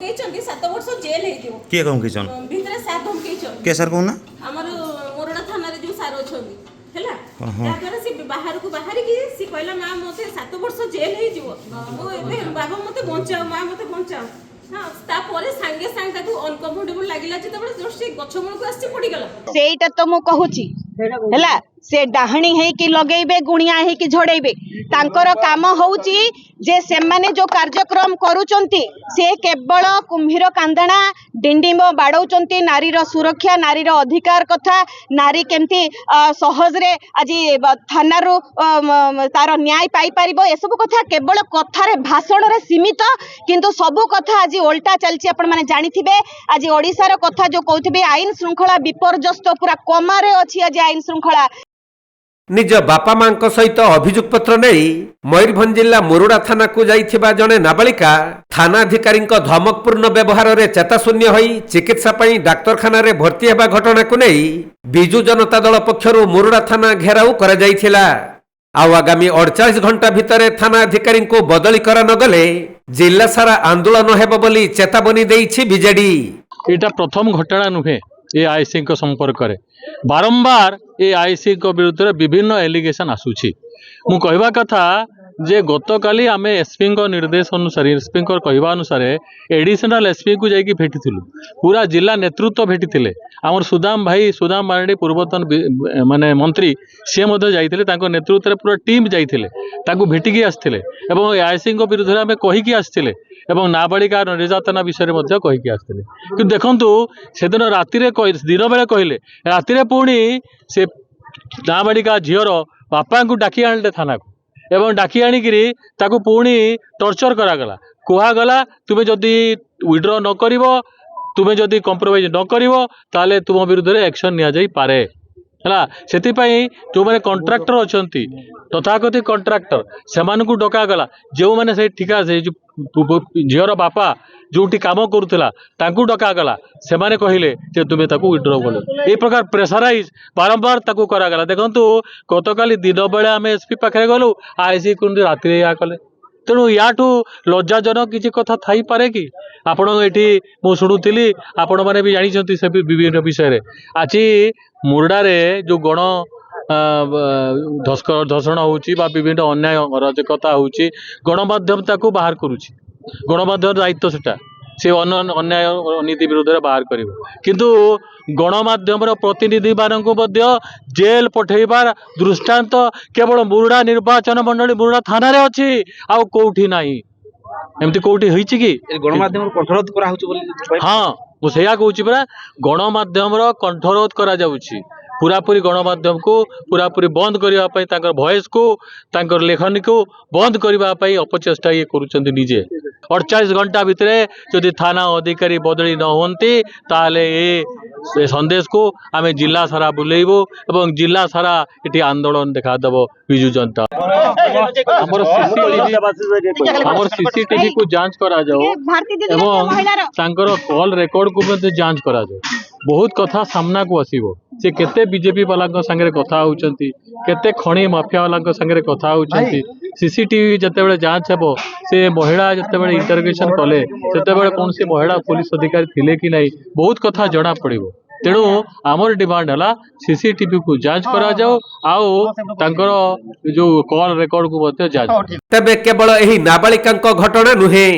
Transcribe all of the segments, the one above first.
कहते 7 वर्ष जेल हेतियो किए कौन किचन भितरे सात धमकेइछन के सर कहूना हमर मोरडा थाना रे जो सार अछंदी हैला ओहो। तापर से बाहर को बाहर की से कहला मां मते 7 वर्ष जेल हे जीवो मो एबे बाबा मते बंचाओ मां मते बंचाओ हां तापर संगे संग ताको अनकम्फर्टेबल लागिला जे तबे जस्ट गछ मूल को आसी पड़ी गला सेटा तो मु कहूची हैला से डाहणी है कि लगेबे गुणिया है कि झड़ेबे तांकर काम होउची जे से माने जो कार्यक्रम करूचंती से केवल कुम्भीर कांदना डिंडिम बाड़ौचंती नारी रो सुरक्षा नारी रो अधिकार कथा नारी केमती सहज रे आज थाना रो तार न्याय पाई परिबो ए सब कथा केवल कथारे भाषण रे सीमित किंतु सब कथा आज उल्टा चलची आपण माने जानिथिबे आज ओडिसा रो कथा जो कहथिबे आईन श्रृंखला विपर्यस्त पूरा कोमारे अछि आज आईन श्रृंखला निज बापा मां सहित अभियोग पत्र नहीं मयूरभंज जिला मुरुडा थाना को जाइथिबा जने नाबालिका थानाधिकारी धमकपूर्ण व्यवहार रे चेताशून्य होई चिकित्सा पई डाक्तरखाना रे भर्ती हेबा घटना को नहीं बिजु जनता दल पक्षरु मुरुडा थाना घेराव करा जाइथिला। आउ आगामी 48 घंटा भितरे थाना अधिकारी को बदली करा न गले जिला सारा आंदोलन हेबो बोली चेतावनी देइछि बीजेडी। एटा प्रथम घटना नुहे ए आईसी संपर्क में बारंबार ए आईसी विरुद्ध में विभिन्न एलिगेशन आसूची मु कहवा कथा जे गतकाली आमे एसपी निर्देश अनुसार एसपी कहवा अनुसार एडिशनल एसपी को जाइए भेटिलु पूरा जिला नेतृत्व भेटी आमर सुदाम भाई सुदाम मारडी पूर्वतन माने मंत्री सी जाइए नेतृत्व पूरा टीम जाइए भेटिकी आसते आईसी विरुद्ध में कहीकि आसते एवं नाबालिका निर्यातना विषय में कहीकि आसते कि देखु से दिन राति दिन बेले कहले राति पुणी से नाबालिका झीर बापा को डाकी आनिले थाना को एवं डाकी आनिकी ताकू पुणी टर्चर करागला कहगला तुम्हें जदि विड्र न कर तुम्हें जदि कंप्रोमाइज न कर तुम विरुद्ध एक्शन नि जाई पारे है से जो मैंने कंट्राक्टर अच्छा तथाकथित कंट्राक्टर से डकागला जो मैंने से ठिका से झीर बापा जो काम करूला डकागला से मैंने कहले जे तुम्हें विड्र कल ये प्रकार प्रेसराइज बारंबार ताकू करागला। देखु गतकाली दिन बेले आम एसपी पाखे गलु आईसी राति या कले तेणु याठू लज्जाजनक किसी कथा थी पारे कि आपण ये शुणुली आपण मैंने भी जानते से विभिन्न विषय आज मुर्डारे जो गण धर्षण होची बा विभिन्न अन्याय अराजकता होची गणमाध्यम ताकू बाहर करुची गणमाध्यम दायित्व सेटा से अन्याय नीति विरुद्ध में बाहर कर किंतु गणमाध्यम प्रतिनिधि मानक जेल पठेबार दृष्टांत केवल मुरुडा निर्वाचन मंडली मुरुडा थाना रे अच्छी आउ कौटी ना एमती कौटी होईची कि गणमाध्यम कंठरोध करा होची बोली हाँ मुझे कहूँ परा गणमाध्यम कंठरोध करा जाउची पूरापूरी गणमाध्यम को पूरापूरी बंद करने भॉइस को लेखनी को बंद करने अपचेष्टा ये करुँच निजे 48 घंटा भितर जदि थाना अधिकारी बदली न होती ताले ये संदेश को आम जिला सारा बुलेबू एवं जिला सारा ये आंदोलन देखादेव विजु जनता हमर सीसीटीवी को जांच करा जाओ एवं कॉल रिकॉर्ड को जांच करा जाओ बहुत कथा सामना को आसीबो से केते बीजेपी वाला संगे कथा होउचंती केते खणी माफिया वाला संगे कथा होउचंती सीसीटीवी जतेबेले जांच हेबो से महिला जतेबेले इंटरोगेशन कले सेतेबेले कौन सी महिला पुलिस अधिकारी थिले कि नहीं बहुत कथा जना पड़िबो तेणु आमर डिमांड है सीसीटीवी को जांच करा जाओ आओ तांकर जो कॉल रिकॉर्ड को जांच तबे केवल एही नाबालिका घटना नुहे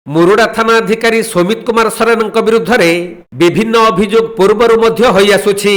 मुरुडा थाना अधिकारी सोमित कुमार सोरेन विरुद्ध में विभिन्न अभियोग पूर्वर होई आसुछि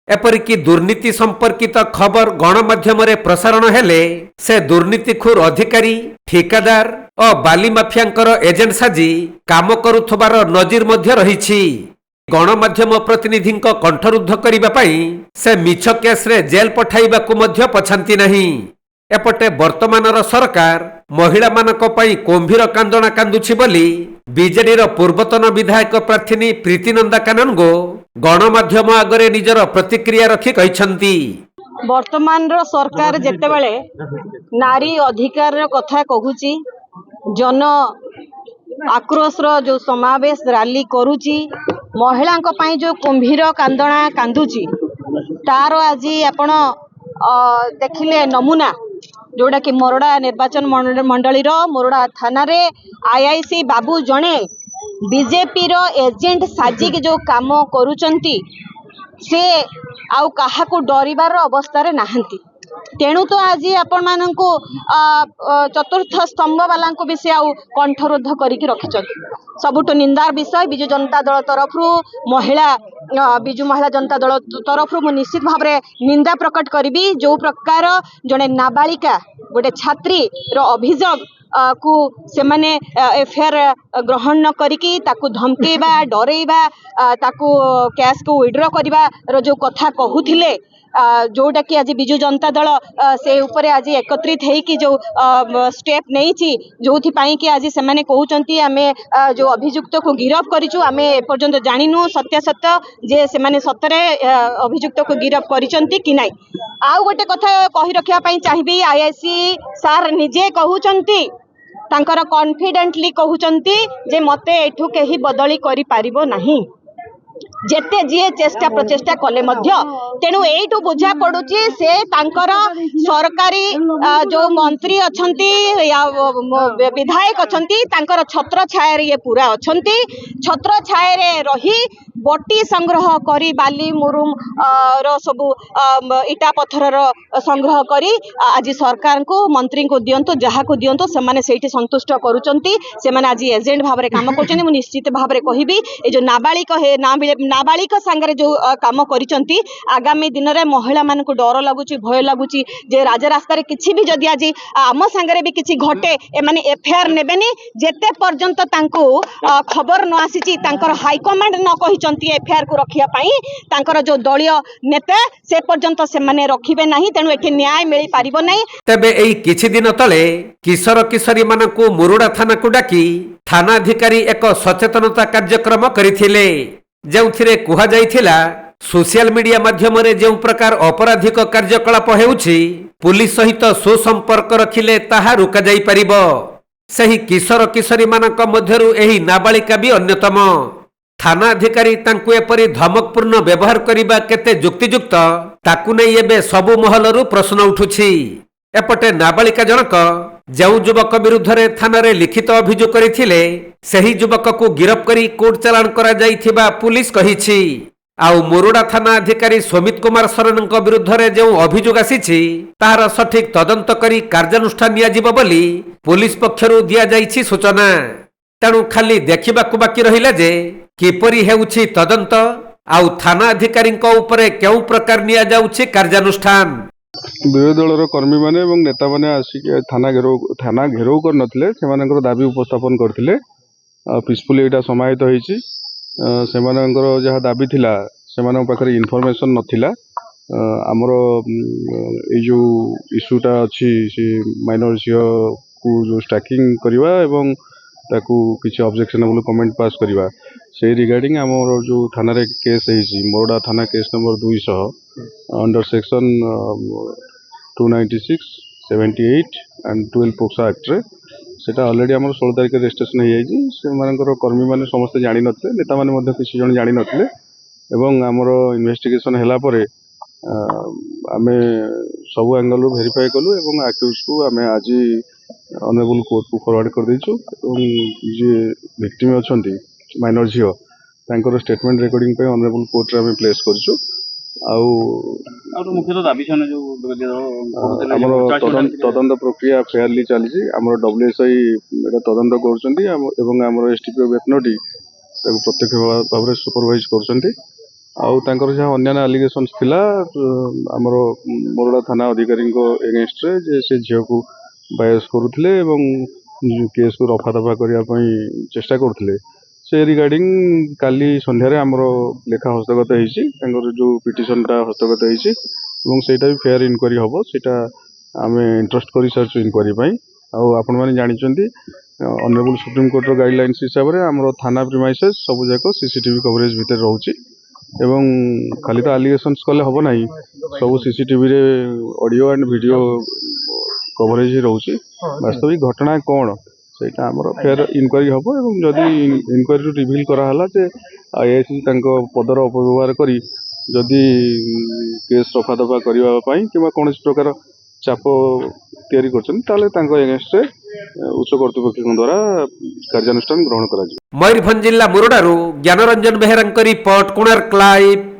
एपरिकी दुर्नीति संपर्कित खबर गणमाध्यम प्रसारण हेले से दुर्नीतिखोर अधिकारी ठिकादार और बाली माफियांकर एजेंट साजी काम करुथबार नजीर मध्य रहिछि। गणमाध्यम प्रतिनिधि कंठरुद्ध करने पाई से मिछ केस रे जेल पठाइबाकु मध्य पछांती नहीं। एपटे वर्तमानर सरकार महिला मानक पई कुंभीर कांदना कांदुछि बोली बीजेडी पूर्वतन विधायक प्रार्थी प्रीतिनंदा काननगो गणमाध्यम आगरे निजर प्रतिक्रिया रखी कहिसंती वर्तमान रो सरकार जेतेबेले नारी अधिकार कथा कहूची जन आक्रोश रो जो समावेश रैली करूची महिला पई जो कुंभीर कांदना कांदुची तार आज आपण देखिले नमूना जोड़ा कि मोरडा निर्वाचन मंडली मोरडा थाना रे आईआईसी बाबू जणे बीजेपी रो एजेंट साजिक जो काम करूचंती से आउ काहाकू डरिबार अवस्था नाहंती। तेणु तो आज आपण मानकू चतुर्थ स्तंभ वाला भी से आउ कंठरोध करके रखिछन। सबुठ निंदार विषय बिजु जनता दल तरफ महिला बिजु महिला जनता दल तरफ मु निश्चित भाव में निंदा प्रकट करी। जो प्रकार जड़े नाबालिका गोटे छात्री रो अभियोग को से माने एफआईआर ग्रहण न करिकी ताकू धमकेबा डरेबा ताकू कैश को विड्रॉ करबा रो जो कथा कहूथिले जोटा कि आज बिजु जनता दल से ऊपर आज एकत्रित होइकी जो स्टेप नहीं जो कि आज से माने कहउचंती आमे जो अभियुक्त को गिरफ्त करिछु आमे एपर्यंत जानिनु सत्यासत्य जे से माने सतरे अभियुक्त को गिरफ्त करिसंती कि नाही। आउ गोटे कथा कहि रखिया पई चाहिबी आईआईसी सार निजे कहउचंती तांकर कॉन्फिडेंटली कहउचंती जे मते एठू केही बदली करि पारिबो नाही जेते जी चेष्टा प्रचेष्टा कले मध्य। तेणु एठू बुझा पड़ुची से तांकर सरकारी जो मंत्री अछंती या विधायक अछंती तांकर छत्र छाया ये पूरा अछंती। छत्र छाया रे रही बटी संग्रह करी बाली मुरुम रो सबु इटा पत्थर रो संग्रह करी आज सरकार को मंत्री को दियंतो जहा को दियंतो से माने सेठी संतुष्ट करूचंती। से माने आज एजेंट भाव रे काम करचंती। मु निश्चित भाव रे कहिबी ए जो नाबालिक सांगरे जो काम करिसंती आगामी दिन रे महिला मान को डर लगुची भय लगुची जे राजा रास्ता रे किछि भी जदि आज आम सांगरे भी किछि घटे ए माने एफआईआर नेबेनी जेते पर्यंत तांको खबर न आसीची तांकर हाई कमांड न कहिसंती एफआईआर को रखिया पई तांकर जो दलीय नेता से पर्यंत से माने रखिबे नाही। तेनु एठी न्याय मिली पारिबो नाही। तबे एई किछि दिन तले किशोर किशोरी मानकू मुरुडा थाना को डाकी थाना अधिकारी एक सचेतनता कार्यक्रम करिथिले जोथिरे कुहा जाइथिला सोशल मीडिया माध्यम रे जो प्रकार अपराधिक कार्यकलाप हेउछि पुलिस सहित सुसंपर्क रखिले ताहा रुका जाई परिबो। सही किशोर किशोरी मानक मध्यरु एही नाबालिका भी अन्यतम। थाना अधिकारी तांकु एपरि धमकपूर्ण व्यवहार करिबा केते युक्तियुक्त ताकु नै एबे सबु महलरु प्रश्न उठुछि। एपटे नाबालिका जनक जो युवक विरुद्ध रे थाना रे लिखित अभियोग करिथिले सही युवक को गिरफ्त करी कोर्ट चालान करा जाइथिबा पुलिस कहिछि। आउ मुरुडा थाना अधिकारी सोमित कुमार सरन विरुद्ध रे जो अभियोग आसीछि तार सठिक तदंत करी कार्यानुष्ठान निया जिवो बोली पुलिस पक्षरु दिया जाइछि सूचना। तेणु खाली देखिबाकू बाकी रहिला जे किपरि हेउछि तदंत आउ थाना अधिकारी उपरे केउ प्रकार निया जाउछि कार्यानुष्ठान। विरोधी दलर कर्मी माने एवं नेता माने आसिक थाना घेराव कर नथिले सेमानकर दाबी उपस्थापन करथिले पीसफुली एटा समाहित होईछि। सेमानकर जहा दाबी थिला सेमानक पाखरे इनफॉरमेशन नथिला। हमर ए जो इश्यूटा अछि से माइनर झियो को जो स्टैकिंग करबा एवं ताकू किछि ऑब्जेक्शनेबल कमेंट पास करबा से रिगार्डिंग हमर जो थाना रे केस हेछि मोरडा थाना case number 200 under section 296, 78 and 12 POCSO act रे सेटा ऑलरेडी हमर 16 तारिख रजिस्ट्रेशन हो जाइछि। से मानकर कर्मी माने समस्त जानि नथले नेता माने मध्ये किछि जण जानि नथले एवं हमर इन्वेस्टिगेशन हला परे आमे सब एंगल रो वेरीफाई कलु एवं अक्यूज को आमे आज ऑनरेबल कोर्ट को फॉरवर्ड कर दैछु एवं जे विक्टिम अछंती माइनर झियो तांकर स्टेटमेंट रिकॉर्डिंग पे ऑनरेबल कोर्ट रे आमे प्लेस करछु। मुख्य दाबी जो तदंत प्रक्रिया फेयरली चली डब्ल्यूएसआई तदंत कर एसटीपीओ बेतनटी प्रत्यक्ष भाव में सुपरवाइज कर जहाँ अन्य आलिगेशन थिला आमर मोरडा थाना अधिकारी एगेंस्ट रे जे से झील को बायस करुले केस को रफा दफा करने चेष्टा करते से रिगार्डिंग काली संध्यारे आमर लेखा हस्तगत होती जो पिटिशनटा हस्तगत होती भी फेयर इनक्वारी हम सेटा आम इंटरेस्ट कर सारी इनक्वारी आपण मैंने जानते ऑनरेबल सुप्रीम कोर्ट गाइडलाइंस हिसाब से आमर थाना प्रिमाइसेस सब जाक सीसीटीवी कवरेज भितर रोचे एवं खाली तो आलिगेशंस कले हम ना सब सीसीटीवी रे ऑडियो एंड वीडियो कवरेज रोचे वास्तविक घटना कौन सेटा आमर फेयर इनक्वारी हम एवं जदि इनक्वारी रिविल कराला जे आईआईसी पदर अपव्यवहार करी जदि केस रफा दफा करने कि कौन प्रकार चाप तैयारी कर एगेंस्ट ଉଚ୍ଚ କର୍ତ୍ତୃପକ୍ଷଙ୍କ ଦ୍ୱାରା କାର୍ଯ୍ୟାନୁଷ୍ଠାନ ଗ୍ରହଣ କରାଯିବ। ମୟୂରଭଞ୍ଜ ଜିଲ୍ଲା ମୁରୁଡ଼ାରୁ ଜ୍ଞାନରଞ୍ଜନ ବେହେରାଙ୍କ ରିପୋର୍ଟ, କୋଣାର୍କ ଲାଇଭ୍।